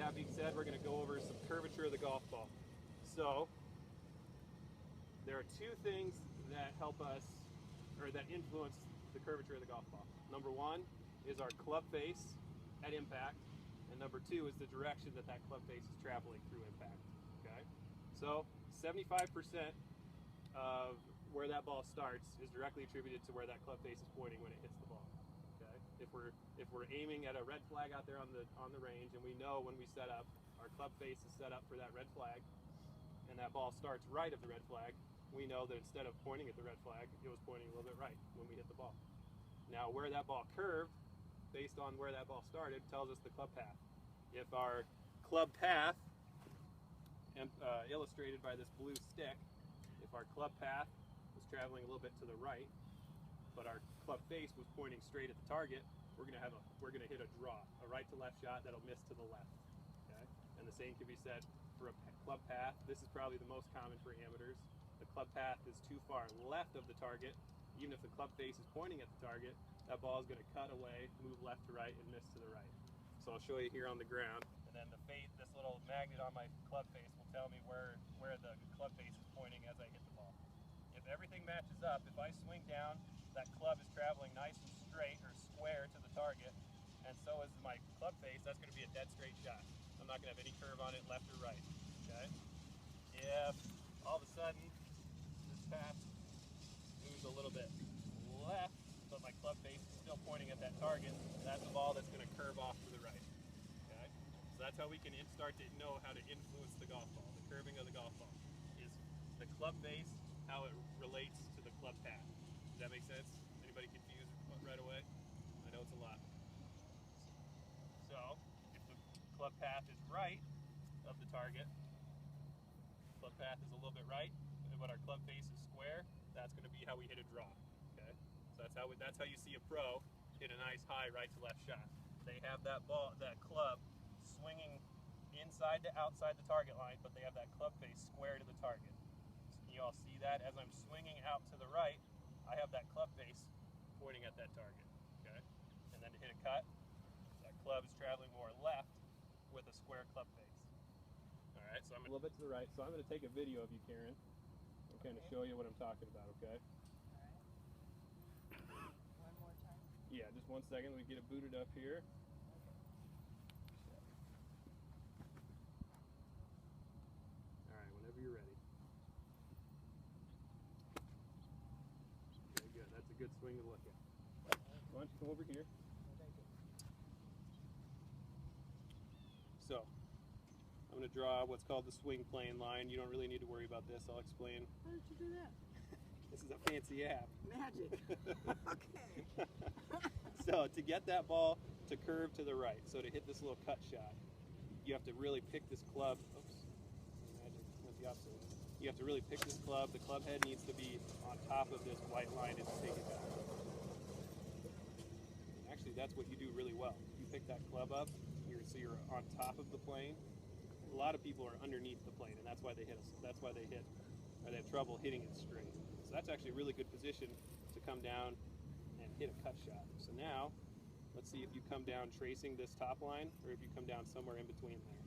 that being said, we're going to go over some curvature of the golf ball. So there are two things that help us, or that influence the curvature of the golf ball. Number one is our club face at impact, and number two is the direction that that club face is traveling through impact. Okay, so 75% of where that ball starts is directly attributed to where that club face is pointing when it hits the ball. Okay, if we're aiming at a red flag out there on the range, and we know when we set up, our club face is set up for that red flag, and that ball starts right of the red flag, we know that instead of pointing at the red flag, it was pointing a little bit right when we hit the ball. Now, where that ball curved, based on where that ball started, tells us the club path. If our club path, illustrated by this blue stick, if our club path was traveling a little bit to the right, but our club face was pointing straight at the target, we're gonna hit a draw, a right to left shot that'll miss to the left. Okay, and the same can be said for a club path. This is probably the most common for amateurs. The club path is too far left of the target. Even if the club face is pointing at the target, that ball is going to cut away, move left to right, and miss to the right. So I'll show you here on the ground. And then this little magnet on my club face will tell me where the club face is pointing as I hit the ball. If everything matches up, if I swing down, that club is traveling nice and straight or square to the target, and so is my club face, that's going to be a dead straight shot. I'm not going to have any curve on it left or right. Okay? If all of a sudden this path moves a little bit left, but my club face is still pointing at that target, that's a ball that's going to curve off to the right. Okay? So that's how we can start to know how to influence the golf ball. The curving of the golf ball is the club face, how it relates to the club path. Does that make sense? Anybody confused right away? I know it's a lot. So if the club path is right of the target, club path is a little bit right, but our club face is square, that's going to be how we hit a draw. Okay, so that's how you see a pro hit a nice high right to left shot. They have that club swinging inside to outside the target line, but they have that club face square to the target. So you all see that as I'm swinging out to the right, I have that club face pointing at that target. Okay, and then to hit a cut, that club is traveling more left with a square club face. All right, so I'm a little bit to the right. So I'm going to take a video of you, Karen, and kind of show you what I'm talking about. Okay. One more time? Yeah, just 1 second. Let me get it booted up here. All right, whenever you're ready. Okay, good. That's a good swing to look at. Why don't you come over here? So, I'm going to draw what's called the swing plane line. You don't really need to worry about this. I'll explain. How did you do that? This is a fancy app. Magic. Okay. So to get that ball to curve to the right, so to hit this little cut shot, you have to really pick this club. Oops, magic went the opposite way. You have to really pick this club. The club head needs to be on top of this white line and take it back. Actually, that's what you do really well. You pick that club up, so you're on top of the plane. A lot of people are underneath the plane, and that's why they hit us. That's why they have trouble hitting it straight. So that's actually a really good position to come down and hit a cut shot. So now, let's see if you come down tracing this top line, or if you come down somewhere in between there.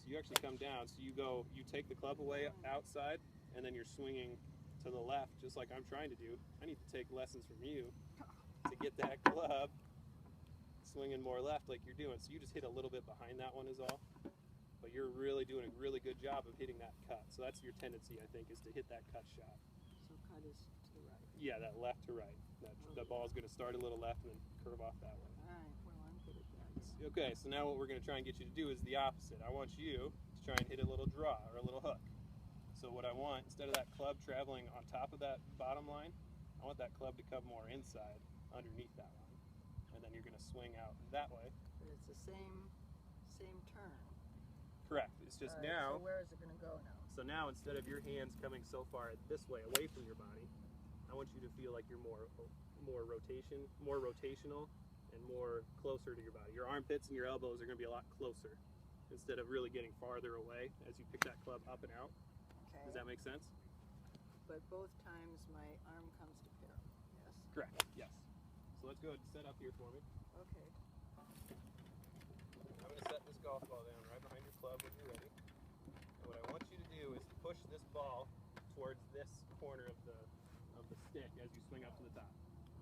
So you actually come down, so you take the club away outside, and then you're swinging to the left, just like I'm trying to do. I need to take lessons from you to get that club swinging more left like you're doing. So you just hit a little bit behind that one is all. But you're really doing a really good job of hitting that cut. So that's your tendency, I think, is to hit that cut shot. So cut is to the right. Yeah, that left to right. That ball is going to start a little left and then curve off that way. All right, well, I'm good at that. Yeah. Okay, so now what we're going to try and get you to do is the opposite. I want you to try and hit a little draw or a little hook. So what I want, instead of that club traveling on top of that bottom line, I want that club to come more inside underneath that line. And then you're going to swing out that way. But it's the same turn. Correct. It's just right, now. So where is it going to go now? So now, instead of your hands coming so far this way away from your body, I want you to feel like you're more rotational, and more closer to your body. Your armpits and your elbows are going to be a lot closer, instead of really getting farther away as you pick that club up and out. Okay. Does that make sense? But both times my arm comes to pair. Yes. Correct. Yes. So let's go ahead and set up here for me. Okay. I'm going to set this golf ball down right behind your club when you're ready. And what I want you to do is push this ball towards this corner of the stick as you swing up to the top.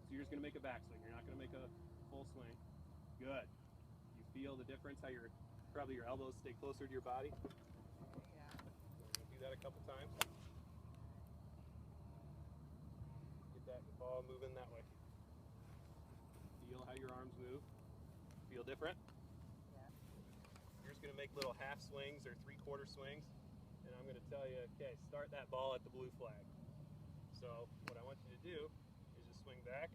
So you're just going to make a backswing. You're not going to make a full swing. Good. You feel the difference, how probably your elbows stay closer to your body? Yeah. Do that a couple times. Get that ball moving that way. Feel how your arms move. Feel different? Yeah. You're just going to make little half swings or three-quarter swings. And I'm going to tell you, okay, start that ball at the blue flag. So what I want you to do is just swing back.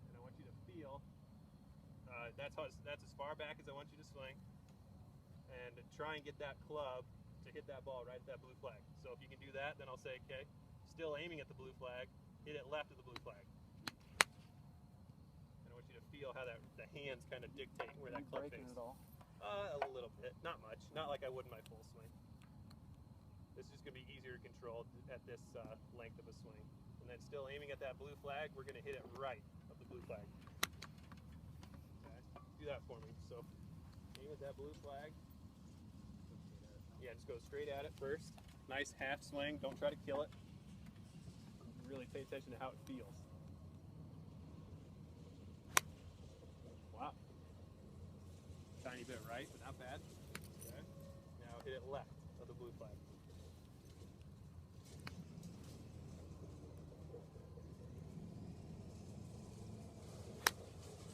And I want you to feel, that's as far back as I want you to swing. And try and get that club to hit that ball right at that blue flag. So if you can do that, then I'll say, okay, still aiming at the blue flag, hit it left of the blue flag. And I want you to feel how the hands kind of dictate where that club breaking face. it all. A little bit, not much, not like I would in my full swing. This is going to be easier to control at this length of a swing. And then still aiming at that blue flag, we're going to hit it right of the blue flag. Okay. Do that for me. So aim at that blue flag. Yeah, just go straight at it first. Nice half swing. Don't try to kill it. Really pay attention to how it feels. Wow. Tiny bit right, but not bad. Okay. Now hit it left of the blue flag.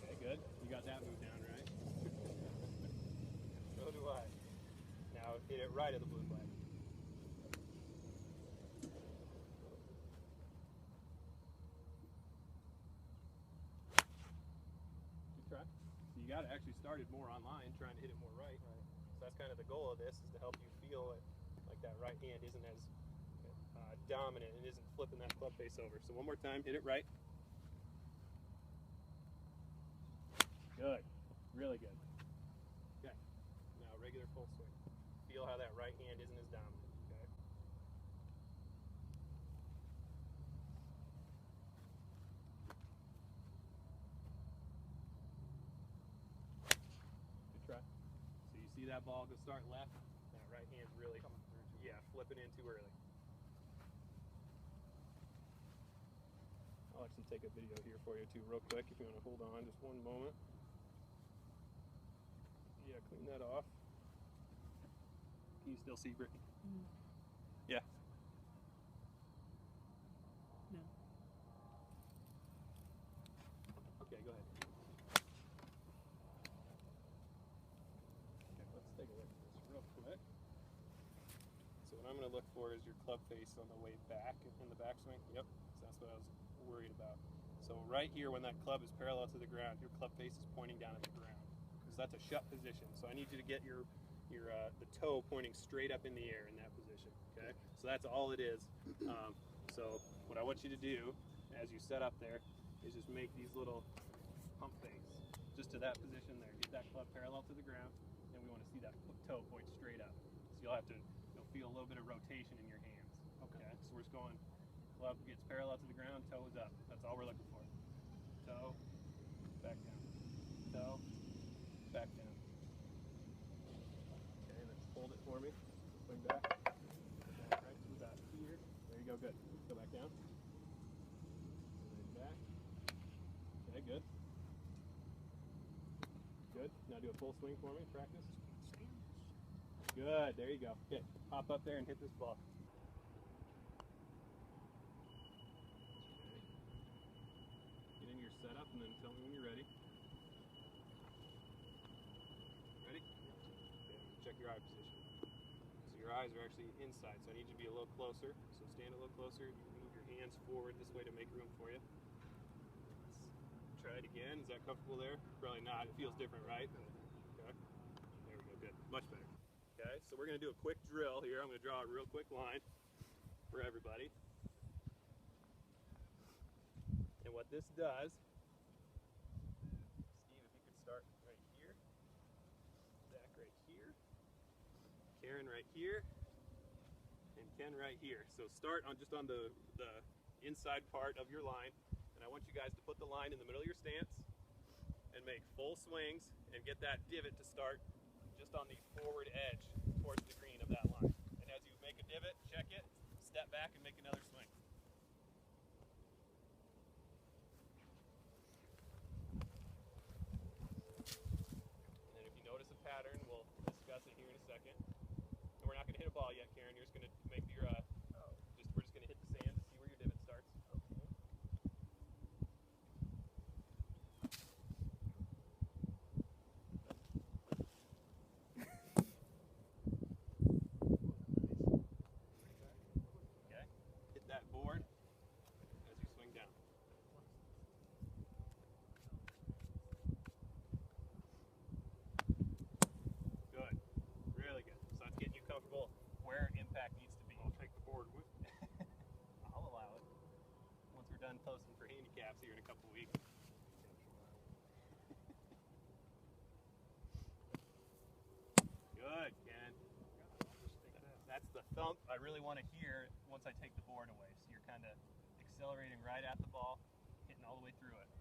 Okay, good. You got that move down, right? So do I. Now hit it right of the blue flag. Good try. So you got to actually start it more online, trying to hit it more right. So that's kind of the goal of this, is to help you feel it, like that right hand isn't as dominant and isn't flipping that club face over. So one more time, hit it right. Good. Really good. Okay. Now regular full swing. Feel how that right hand isn't as dominant. Okay. Good try. So you see that ball go start left? That right hand's really coming through. Yeah, flipping in too early. I'll actually take a video here for you too real quick if you want to hold on just one moment. Yeah, clean that off. Can you still see, Brittany? Mm. Yeah. No. Okay, go ahead. Okay, let's take a look at this real quick. So what I'm going to look for is your club face on the way back in the backswing. Yep, so that's what I was worried about. So right here, when that club is parallel to the ground, your club face is pointing down at the ground, because that's a shut position. So I need you to get the toe pointing straight up in the air in that position. Okay, so that's all it is. So what I want you to do as you set up there is just make these little pump fakes just to that position there. Get that club parallel to the ground, and we want to see that toe point straight up. So you'll feel a little bit of rotation in your hands. Okay, so we're just going. Club gets parallel to the ground, toe is up. That's all we're looking for. Toe, back down. Toe, back down. Okay, then hold it for me. Swing back. Right to about here. There you go, good. Go back down. And then back. Okay, good. Good. Now do a full swing for me, practice. Good, there you go. Okay, hop up there and hit this ball. Set up and then tell me when you're ready. Ready? Okay, check your eye position. So your eyes are actually inside, so I need you to be a little closer. So stand a little closer. You can move your hands forward this way to make room for you. Let's try it again. Is that comfortable there? Probably not. It feels different, right? Okay. There we go. Good. Much better. Okay, so we're going to do a quick drill here. I'm going to draw a real quick line for everybody. And what this does, Steve, if you could start right here, Zach right here, Karen right here, and Ken right here. So start just on the inside part of your line, and I want you guys to put the line in the middle of your stance, and make full swings and get that divot to start just on the forward edge towards the green of that line. And as you make a divot, check it, step back and make another swing. And then if you notice a pattern, we'll discuss it here in a second. And we're not going to hit a ball yet, Karen. You're just going to make your, we're just going to hit the sand to see where your divot starts. Okay. Hit that board as you swing down. Good. Really good. So that's getting you comfortable where impact needs to be. I'll take the board with me. I'll allow it. Once we're done posting for handicaps here in a couple weeks. Good, Ken. That's the thump I really want to hear once I take the board away. So you're kind of accelerating right at the ball, hitting all the way through it.